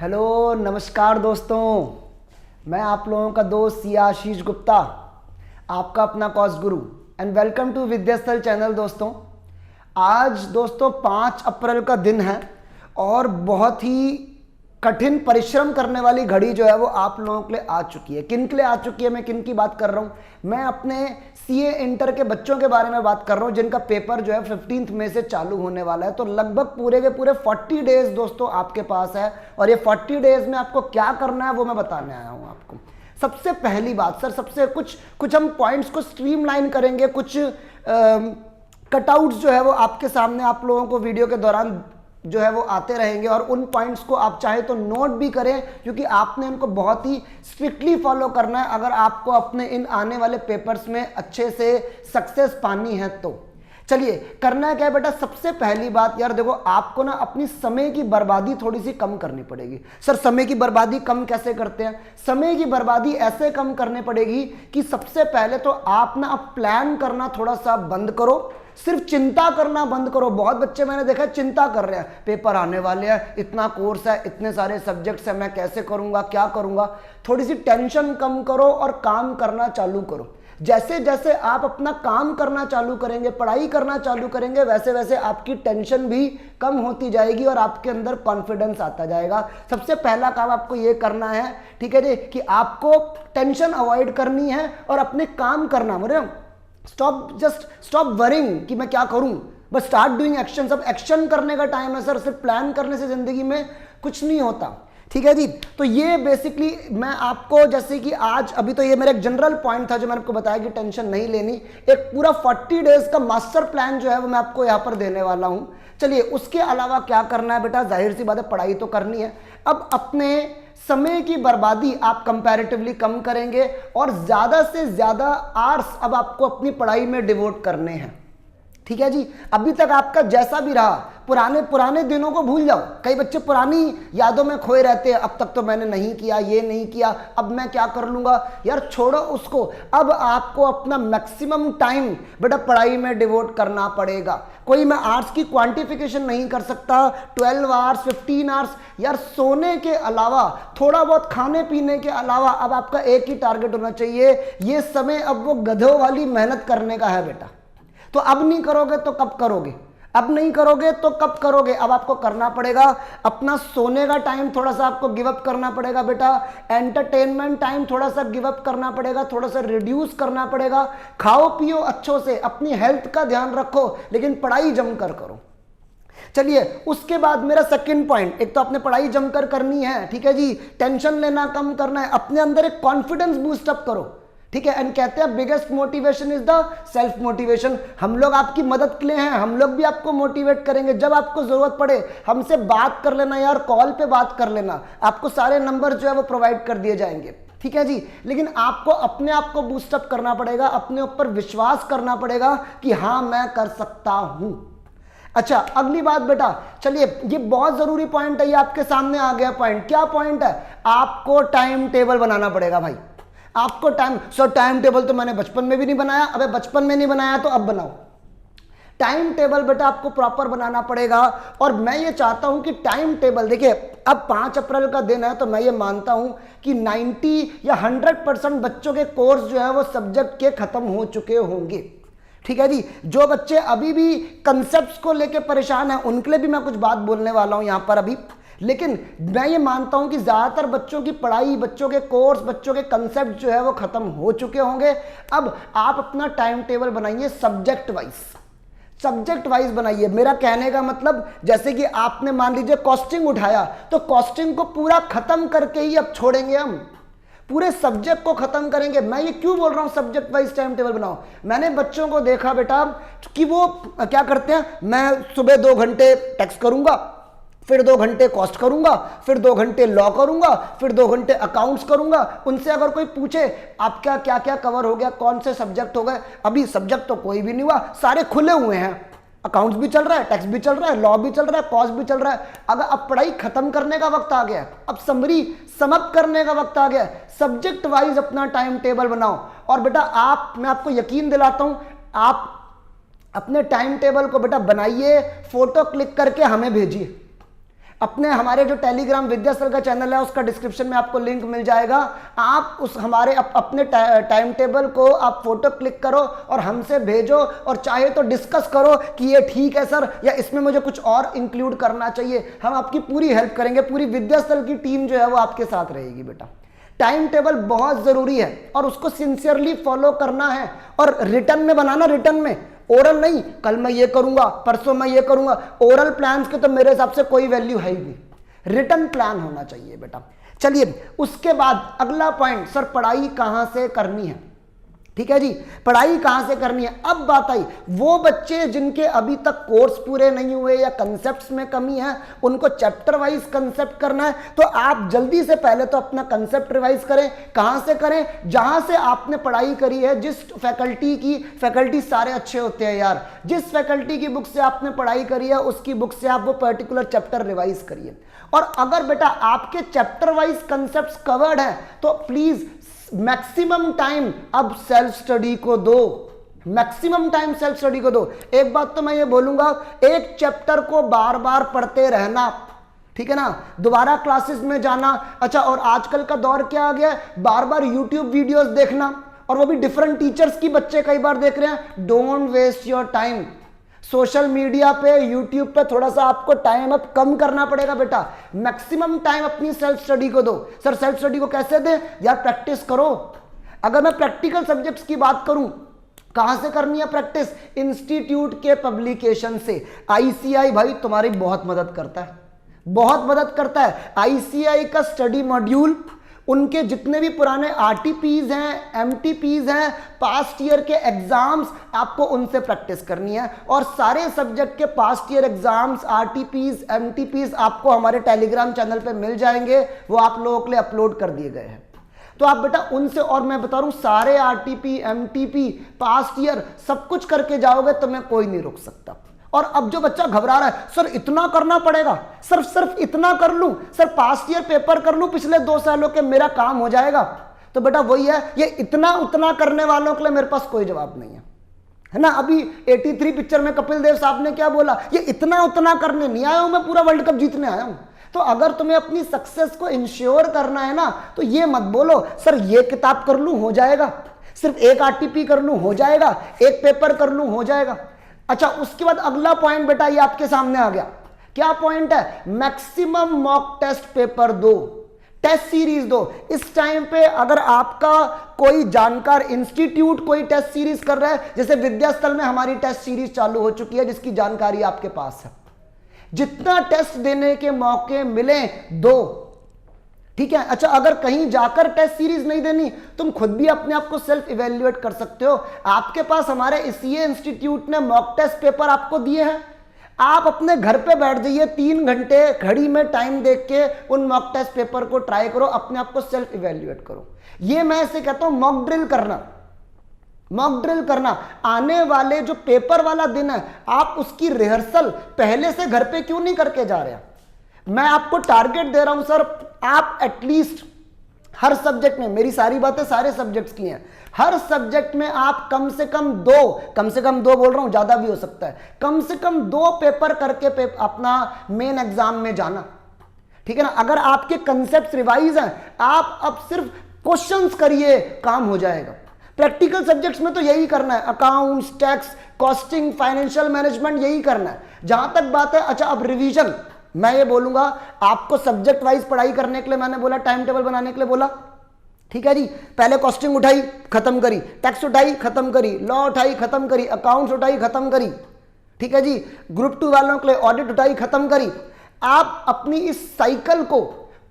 Hello नमस्कार दोस्तों, मैं आप लोगों का दोस्त सिया आशीष गुप्ता, आपका अपना course Guru and welcome to विद्यास्थल channel. दोस्तों आज दोस्तों 5 अप्रैल का दिन है और बहुत ही कठिन परिश्रम करने वाली घड़ी जो है वो आप लोगों के लिए आ चुकी है। किन के लिए आ चुकी है, मैं किन की बात कर रहा हूँ? मैं अपने सीए इंटर के बच्चों के बारे में बात कर रहा हूँ जिनका पेपर जो है 15 मई से चालू होने वाला है। तो लगभग पूरे के पूरे 40 डेज दोस्तों आपके पास है और ये 40 डेज में आपको क्या करना है वो मैं बताने आया हूँ आपको। सबसे पहली बात सर, सबसे कुछ हम पॉइंट्स को स्ट्रीमलाइन करेंगे, कुछ कटआउट्स जो है वो आपके सामने आप लोगों को वीडियो के दौरान जो है वो आते रहेंगे और उन पॉइंट्स को आप चाहे तो नोट भी करें क्योंकि आपने उनको बहुत ही स्ट्रिक्टली फॉलो करना है अगर आपको अपने इन आने वाले पेपर्स में अच्छे से सक्सेस पानी है। तो चलिए करना है क्या है बेटा, सबसे पहली बात यार देखो, आपको ना अपनी समय की बर्बादी थोड़ी सी कम करनी पड़ेगी। सर समय की बर्बादी कम कैसे करते हैं? समय की बर्बादी ऐसे कम करनी पड़ेगी कि सबसे पहले तो आप ना अब प्लान करना थोड़ा सा बंद करो, सिर्फ चिंता करना बंद करो। बहुत बच्चे मैंने देखा चिंता कर रहे हैं, पेपर आने वाले हैं, इतना कोर्स है, इतने सारे सब्जेक्ट्स हैं, मैं कैसे करूंगा, क्या करूंगा। थोड़ी सी टेंशन कम करो और काम करना चालू करो। जैसे जैसे आप अपना काम करना चालू करेंगे, पढ़ाई करना चालू करेंगे, वैसे वैसे आपकी टेंशन भी कम होती जाएगी और आपके अंदर कॉन्फिडेंस आता जाएगा। सबसे पहला काम आपको ये करना है, ठीक है जी, कि आपको टेंशन अवॉइड करनी है और अपने काम करना। स्टॉप वरिंग कि मैं क्या करूं, बस स्टार्ट डूइंग एक्शन। सब एक्शन करने का टाइम है सर, सिर्फ प्लान करने से जिंदगी में कुछ नहीं होता, ठीक है जी। तो ये बेसिकली मैं आपको, जैसे कि आज अभी तो ये मेरा एक जनरल पॉइंट था जो मैंने आपको बताया कि टेंशन नहीं लेनी, एक पूरा 40 डेज का मास्टर प्लान जो है वो मैं आपको यहाँ पर देने वाला हूँ। चलिए उसके अलावा क्या करना है बेटा, जाहिर सी बात है पढ़ाई तो करनी है। अब अपने समय की बर्बादी आप कंपैरेटिवली कम करेंगे और ज्यादा से ज्यादा आवर्स अब आपको अपनी पढ़ाई में डिवोट करने हैं, ठीक है जी। अभी तक आपका जैसा भी रहा, पुराने दिनों को भूल जाओ। कई बच्चे पुरानी यादों में खोए रहते हैं, अब तक तो मैंने नहीं किया, ये नहीं किया, अब मैं क्या कर लूंगा। यार छोड़ो उसको, अब आपको अपना मैक्सिमम टाइम बेटा पढ़ाई में डिवोट करना पड़ेगा। कोई मैं आवर्स की क्वांटिफिकेशन नहीं कर सकता, 12 आवर्स 15 आवर्स। यार सोने के अलावा, थोड़ा बहुत खाने पीने के अलावा अब आपका एक ही टारगेट होना चाहिए, ये समय अब वो गधों वाली मेहनत करने का है बेटा। तो अब नहीं करोगे तो कब करोगे, अब नहीं करोगे तो कब करोगे। अब आपको करना पड़ेगा, अपना सोने का टाइम थोड़ा सा आपको गिव अप करना पड़ेगा बेटा, एंटरटेनमेंट टाइम थोड़ा सा गिव अप करना पड़ेगा, थोड़ा सा रिड्यूस करना पड़ेगा। खाओ पियो अच्छों से, अपनी हेल्थ का ध्यान रखो, लेकिन पढ़ाई जमकर करो। चलिए उसके बाद मेरा सेकंड पॉइंट, एक तो आपने पढ़ाई जमकर करनी है, ठीक है जी, टेंशन लेना कम करना है, अपने अंदर एक कॉन्फिडेंस बूस्ट अप करो, ठीक है। एंड कहते हैं biggest motivation is the self motivation. हम लोग आपकी मदद के लिए हैं, हम लोग भी आपको मोटिवेट करेंगे। जब आपको जरूरत पड़े हमसे बात कर लेना यार, कॉल पे बात कर लेना, आपको सारे नंबर जो है वो प्रोवाइड कर दिए जाएंगे, ठीक है जी। लेकिन आपको अपने आप को बूस्टअप करना पड़ेगा, अपने ऊपर विश्वास करना पड़ेगा कि हाँ मैं कर सकता हूं। अच्छा अगली बात बेटा, चलिए ये बहुत जरूरी पॉइंट है, ये आपके सामने आ गया पॉइंट। क्या पॉइंट है? आपको टाइम टेबल बनाना पड़ेगा भाई, आपको टाइम टेबल तो मैंने बचपन में भी नहीं बनाया। अबे बचपन में नहीं बनाया तो अब बनाओ। टाइम टेबल बेटा आपको प्रॉपर बनाना पड़ेगा और मैं ये चाहता हूं कि टाइम टेबल, देखिए अब 5 अप्रैल का दिन है तो मैं ये मानता हूं कि 90 या 100% बच्चों के कोर्स जो है वो सब्जेक्ट के खत्म हो चुके होंगे, ठीक है जी। जो बच्चे अभी भी कंसेप्ट्स को लेके परेशान हैं उनके लिए भी मैं कुछ बात बोलने वाला हूं यहां पर अभी। लेकिन मैं ये मानता हूं कि ज्यादातर बच्चों की पढ़ाई, बच्चों के कोर्स, बच्चों के कंसेप्ट जो है वो खत्म हो चुके होंगे। अब आप अपना टाइम टेबल बनाइए सब्जेक्ट वाइज बनाइए। मेरा कहने का मतलब, जैसे कि आपने मान लीजिए कॉस्टिंग उठाया तो कॉस्टिंग को पूरा खत्म करके ही अब छोड़ेंगे, हम पूरे सब्जेक्ट को खत्म करेंगे। मैं ये क्यों बोल रहा हूं सब्जेक्ट वाइज टाइम टेबल बनाओ? मैंने बच्चों को देखा बेटा कि वो क्या करते हैं, मैं सुबह 2 घंटे टैक्स करूंगा, फिर 2 घंटे कॉस्ट करूंगा, फिर 2 घंटे लॉ करूंगा, फिर 2 घंटे अकाउंट्स करूंगा। उनसे अगर कोई पूछे आपका क्या क्या कवर हो गया, कौन से सब्जेक्ट हो गए, अभी सब्जेक्ट तो कोई भी नहीं हुआ, सारे खुले हुए हैं। अकाउंट्स भी चल रहा है, टैक्स भी चल रहा है, लॉ भी चल रहा है, कॉस्ट भी चल रहा है। अगर अब पढ़ाई खत्म करने का वक्त आ गया, अब समरी समाप्त करने का वक्त आ गया, सब्जेक्ट वाइज अपना टाइम टेबल बनाओ। और बेटा मैं आपको यकीन दिलाता हूं, आप अपने टाइम टेबल को बेटा बनाइए, फोटो क्लिक करके हमें भेजिए। अपने हमारे जो टेलीग्राम विद्यास्थल का चैनल है उसका डिस्क्रिप्शन में आपको लिंक मिल जाएगा। आप उस हमारे अपने टाइम टेबल को आप फोटो क्लिक करो और हमसे भेजो, और चाहे तो डिस्कस करो कि ये ठीक है सर या इसमें मुझे कुछ और इंक्लूड करना चाहिए। हम आपकी पूरी हेल्प करेंगे, पूरी विद्यास्थल की टीम जो है वो आपके साथ रहेगी बेटा। टाइम टेबल बहुत जरूरी है और उसको सिंसियरली फॉलो करना है, और रिटर्न में बनाना, रिटर्न में, ओरल नहीं। कल मैं ये करूंगा, परसों मैं ये करूंगा, ओरल प्लान्स के तो मेरे हिसाब से कोई वैल्यू है ही नहीं। रिटर्न प्लान होना चाहिए बेटा। चलिए उसके बाद अगला पॉइंट, सर पढ़ाई कहां से करनी है। ठीक है जी, पढ़ाई कहां से करनी है। अब बात आई वो बच्चे जिनके अभी तक कोर्स पूरे नहीं हुए या कंसेप्ट्स में कमी है, उनको चैप्टर वाइज कंसेप्ट करना है। तो आप जल्दी से पहले तो अपना कंसेप्ट रिवाइज करें। कहां से करें, जहां से आपने पढ़ाई करी है, जिस फैकल्टी की, फैकल्टी सारे अच्छे होते हैं यार, जिस फैकल्टी की बुक से आपने पढ़ाई करी है उसकी बुक से आप वो पर्टिकुलर चैप्टर रिवाइज करिए। और अगर बेटा आपके चैप्टर वाइज कंसेप्ट्स कवर्ड है तो प्लीज मैक्सिमम टाइम अब सेल्फ स्टडी को दो, मैक्सिमम टाइम सेल्फ स्टडी को दो। एक बात तो मैं ये बोलूंगा, एक चैप्टर को बार बार पढ़ते रहना, ठीक है ना, दोबारा क्लासेस में जाना। अच्छा, और आजकल का दौर क्या आ गया है, बार बार यूट्यूब वीडियोस देखना, और वो भी डिफरेंट टीचर्स की बच्चे कई बार देख रहे हैं। Don't waste your time. Social media पे, यूट्यूब पे थोड़ा सा आपको टाइम अब कम करना पड़ेगा बेटा। मैक्सिमम टाइम अपनी सेल्फ स्टडी को दो। सर सेल्फ स्टडी को कैसे दें यार, प्रैक्टिस करो। अगर मैं प्रैक्टिकल सब्जेक्ट्स की बात करूं, कहां से करनी है प्रैक्टिस, इंस्टीट्यूट के पब्लिकेशन से। आईसीआई भाई तुम्हारी बहुत मदद करता है, बहुत मदद करता है। आईसीआई का स्टडी मॉड्यूल, उनके जितने भी पुराने आरटीपीज हैं, एमटीपीज हैं, पास्ट ईयर के एग्जाम्स, आपको उनसे प्रैक्टिस करनी है। और सारे सब्जेक्ट के पास्ट ईयर एग्जाम्स, आरटीपीज, एमटीपीज आपको हमारे टेलीग्राम चैनल पे मिल जाएंगे, वो आप लोगों के लिए अपलोड कर दिए गए हैं। तो आप बेटा उनसे, और मैं बता रहा हूं सारे आरटीपी, एमटीपी, पास्ट ईयर सब कुछ करके जाओगे तो मैं कोई नहीं रोक सकता। और अब जो बच्चा घबरा रहा है, सर इतना करना पड़ेगा, सिर्फ इतना कर लूं, सर पास्ट ईयर पेपर कर लूं पिछले 2 सालों के, मेरा काम हो जाएगा। तो बेटा वही है, ये इतना उतना करने वालों के लिए मेरे पास कोई जवाब नहीं है ना। अभी 83 पिक्चर में कपिल देव साहब ने क्या बोला, ये इतना उतना करने नहीं आया हूं मैं, पूरा वर्ल्ड कप जीतने आया हूं। तो अगर तुम्हें अपनी सक्सेस को इंश्योर करना है ना, तो ये मत बोलो सर ये किताब कर लूं हो जाएगा, सिर्फ एक आरटीपी कर लूं हो जाएगा, एक पेपर कर लूं हो जाएगा। अच्छा, उसके बाद अगला पॉइंट बेटा ये आपके सामने आ गया। क्या पॉइंट है, मैक्सिमम मॉक टेस्ट पेपर दो, टेस्ट सीरीज दो। इस टाइम पे अगर आपका कोई जानकार इंस्टीट्यूट कोई टेस्ट सीरीज कर रहा है, जैसे विद्यास्थल में हमारी टेस्ट सीरीज चालू हो चुकी है जिसकी जानकारी आपके पास है, जितना टेस्ट देने के मौके मिले दो, ठीक है। अच्छा, अगर कहीं जाकर टेस्ट सीरीज नहीं देनी, तुम खुद भी अपने आप को सेल्फ इवेल्युएट कर सकते हो। आपके पास हमारे सीए इंस्टीट्यूट ने मॉक टेस्ट पेपर आपको दिए हैं, आप अपने घर पे बैठ जाइए, 3 घंटे घड़ी में टाइम देख के उन मॉक टेस्ट पेपर को ट्राई करो, अपने आप को सेल्फ इवेल्युएट करो। ये मैं ऐसे कहता हूं मॉक ड्रिल करना, मॉक ड्रिल करना। आने वाले जो पेपर वाला दिन है, आप उसकी रिहर्सल पहले से घर पे क्यों नहीं करके जा रहे हैं। मैं आपको टारगेट दे रहा हूं सर, आप एटलीस्ट हर सब्जेक्ट में, मेरी सारी बातें सारे सब्जेक्ट्स की हैं, हर सब्जेक्ट में आप कम से कम दो बोल रहा हूं, ज्यादा भी हो सकता है, कम से कम 2 पेपर करके अपना मेन एग्जाम में जाना, ठीक है ना। अगर आपके कंसेप्ट रिवाइज हैं, आप अब सिर्फ क्वेश्चंस करिए, काम हो जाएगा। प्रैक्टिकल सब्जेक्ट्स में तो यही करना है, accounts, tax, costing, financial management, यही करना है। जहां तक बात है, अच्छा अब रिवीजन, मैं ये बोलूंगा आपको सब्जेक्ट वाइज पढ़ाई करने के लिए मैंने बोला, टाइम टेबल बनाने के लिए बोला, ठीक है जी। पहले कॉस्टिंग उठाई खत्म करी, टैक्स उठाई खत्म करी, लॉ उठाई खत्म करी, अकाउंट्स उठाई खत्म करी, ठीक है जी। ग्रुप 2 वालों के लिए ऑडिट उठाई खत्म करी। आप अपनी इस साइकिल को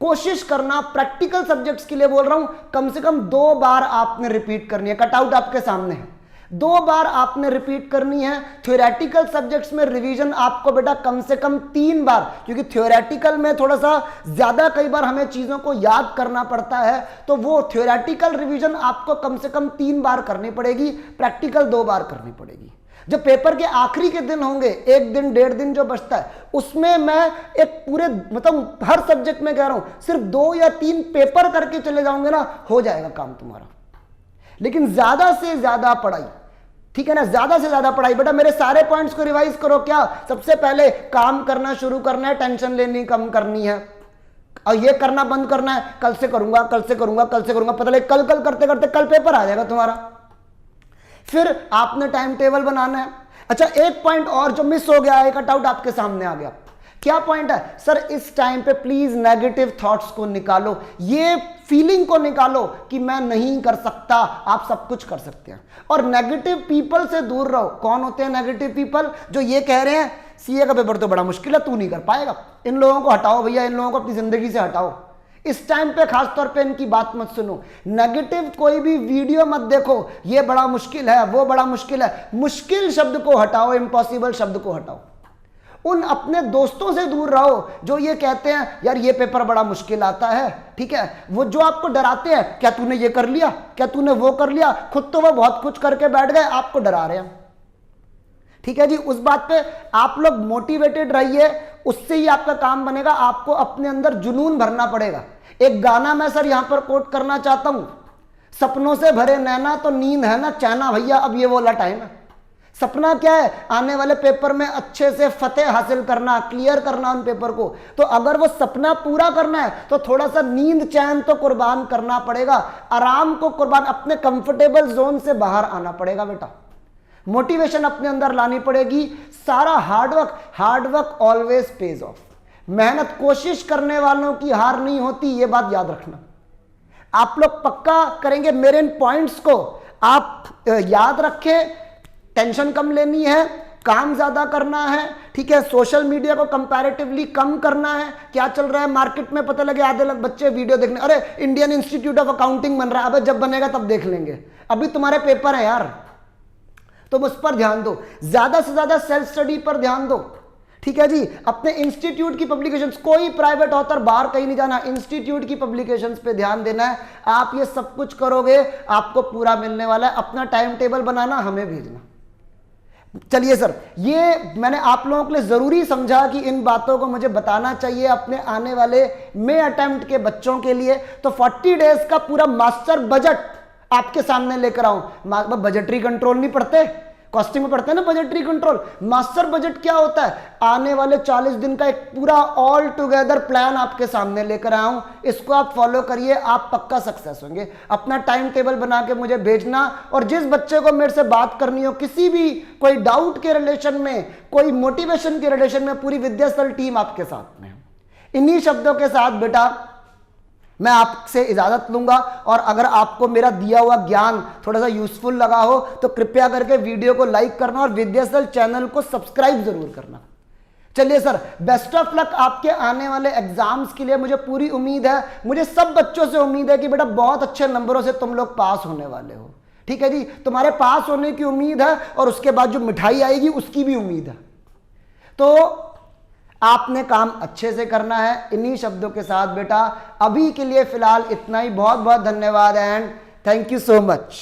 कोशिश करना, प्रैक्टिकल सब्जेक्ट्स के लिए बोल रहा हूं, कम से कम 2 बार आपने रिपीट करनी है। कटआउट आपके सामने है, 2 बार आपने रिपीट करनी है। थ्योरेटिकल सब्जेक्ट्स में रिवीजन आपको बेटा कम से कम 3 बार, क्योंकि थ्योरेटिकल में थोड़ा सा ज्यादा कई बार हमें चीजों को याद करना पड़ता है, तो वो थ्योरेटिकल रिवीजन आपको कम से कम 3 बार करनी पड़ेगी, प्रैक्टिकल 2 बार करनी पड़ेगी। जब पेपर के आखिरी के दिन होंगे, 1 दिन 1.5 दिन जो बचता है, उसमें मैं एक पूरे मतलब हर सब्जेक्ट में कह रहा हूं सिर्फ 2 या 3 पेपर करके चले जाओगे ना, हो जाएगा काम तुम्हारा। लेकिन ज्यादा से ज्यादा पढ़ाई, ठीक है ना, ज्यादा से ज्यादा पढ़ाई। बेटा मेरे सारे पॉइंट्स को रिवाइज करो। क्या सबसे पहले काम करना शुरू करना है, टेंशन लेनी कम करनी है, और ये करना बंद करना है, कल से करूंगा कल से करूंगा कल से करूंगा, पता लगे कल कल करते करते कल पेपर आ जाएगा तुम्हारा। फिर आपने टाइम टेबल बनाना है। अच्छा एक पॉइंट और जो मिस हो गया, एक डाउट आपके सामने आ गया, क्या पॉइंट है सर, इस टाइम पे प्लीज नेगेटिव थॉट्स को निकालो, ये फीलिंग को निकालो कि मैं नहीं कर सकता, आप सब कुछ कर सकते हैं। और नेगेटिव पीपल से दूर रहो। कौन होते हैं नेगेटिव पीपल? जो ये कह रहे हैं सीए का पेपर तो बड़ा मुश्किल है, तू नहीं कर पाएगा, इन लोगों को हटाओ भैया, इन लोगों को अपनी जिंदगी से हटाओ। इस टाइम पे खास तौर पे इनकी बात मत सुनो। नेगेटिव कोई भी वीडियो मत देखो, ये बड़ा मुश्किल है वो बड़ा मुश्किल है, मुश्किल शब्द को हटाओ, इम्पॉसिबल शब्द को हटाओ। उन अपने दोस्तों से दूर रहो जो ये कहते हैं यार ये पेपर बड़ा मुश्किल आता है, ठीक है, वो जो आपको डराते हैं, क्या तूने ये कर लिया, क्या तूने वो कर लिया, खुद तो वो बहुत कुछ करके बैठ गए, आपको डरा रहे हैं। ठीक है जी, उस बात पे आप लोग मोटिवेटेड रहिए, उससे ही आपका काम बनेगा। आपको अपने अंदर जुनून भरना पड़ेगा। एक गाना मैं सर यहां पर कोट करना चाहता हूं, सपनों से भरे नैना तो नींद है ना चैना भैया, अब ये वाला टाइम है। सपना क्या है? आने वाले पेपर में अच्छे से फतेह हासिल करना, क्लियर करना उन पेपर को। तो अगर वो सपना पूरा करना है तो थोड़ा सा नींद चैन तो कुर्बान करना पड़ेगा, आराम को कुर्बान, अपने कंफर्टेबल जोन से बाहर आना पड़ेगा बेटा, मोटिवेशन अपने अंदर लानी पड़ेगी। सारा हार्डवर्क ऑलवेज पेज ऑफ। मेहनत कोशिश करने वालों की हार नहीं होती, ये बात याद रखना। आप लोग पक्का करेंगे, मेरे इन पॉइंट्स को आप याद रखें। टेंशन कम लेनी है, काम ज्यादा करना है, ठीक है, सोशल मीडिया को कंपैरेटिवली कम करना है। क्या चल रहा है मार्केट में पता लगे आधे लोग बच्चे वीडियो देखने, अरे इंडियन इंस्टीट्यूट ऑफ अकाउंटिंग बन रहा है, अबे जब बनेगा तब देख लेंगे, अभी तुम्हारे पेपर है यार, तुम उस पर ध्यान दो, ज्यादा से ज्यादा सेल्फ स्टडी पर ध्यान दो। ठीक है जी, अपने इंस्टीट्यूट की पब्लिकेशंस, कोई प्राइवेट ऑथर बाहर कहीं नहीं जाना, इंस्टीट्यूट की पब्लिकेशंस पे ध्यान देना है। आप ये सब कुछ करोगे आपको पूरा मिलने वाला है। अपना टाइम टेबल बनाना, हमें भेजना। चलिए सर, ये मैंने आप लोगों के लिए जरूरी समझा कि इन बातों को मुझे बताना चाहिए अपने आने वाले मे अटेम्प्ट के बच्चों के लिए। तो 40 डेज का पूरा मास्टर बजट आपके सामने लेकर आऊं। बजटरी कंट्रोल नहीं पढ़ते, कॉस्टिंग में पढ़ते हैं ना बजटरी कंट्रोल। मास्टर बजट क्या होता है? आने वाले 40 दिन का एक पूरा ऑल टुगेदर प्लान आपके सामने लेकर आया हूं, इसको आप फॉलो करिए, आप पक्का सक्सेस होंगे। अपना टाइम टेबल बना के मुझे भेजना, और जिस बच्चे को मेरे से बात करनी हो, किसी भी कोई डाउट के रिलेशन में, कोई मोटिवेशन के रिलेशन में, पूरी विद्यास्थल टीम आपके साथ में है। इन्हीं शब्दों के साथ बेटा मैं आपसे इजाजत लूंगा, और अगर आपको मेरा दिया हुआ ज्ञान थोड़ा सा यूजफुल लगा हो तो कृपया करके वीडियो को लाइक करना और विद्यास्थल चैनल को सब्सक्राइब जरूर करना। चलिए सर, बेस्ट ऑफ लक आपके आने वाले एग्जाम्स के लिए। मुझे पूरी उम्मीद है, मुझे सब बच्चों से उम्मीद है कि बेटा बहुत अच्छे नंबरों से तुम लोग पास होने वाले हो। ठीक है जी, तुम्हारे पास होने की उम्मीद है, और उसके बाद जो मिठाई आएगी उसकी भी उम्मीद है। तो आपने काम अच्छे से करना है। इन्हीं शब्दों के साथ बेटा अभी के लिए फिलहाल इतना ही। बहुत बहुत धन्यवाद and thank you so much.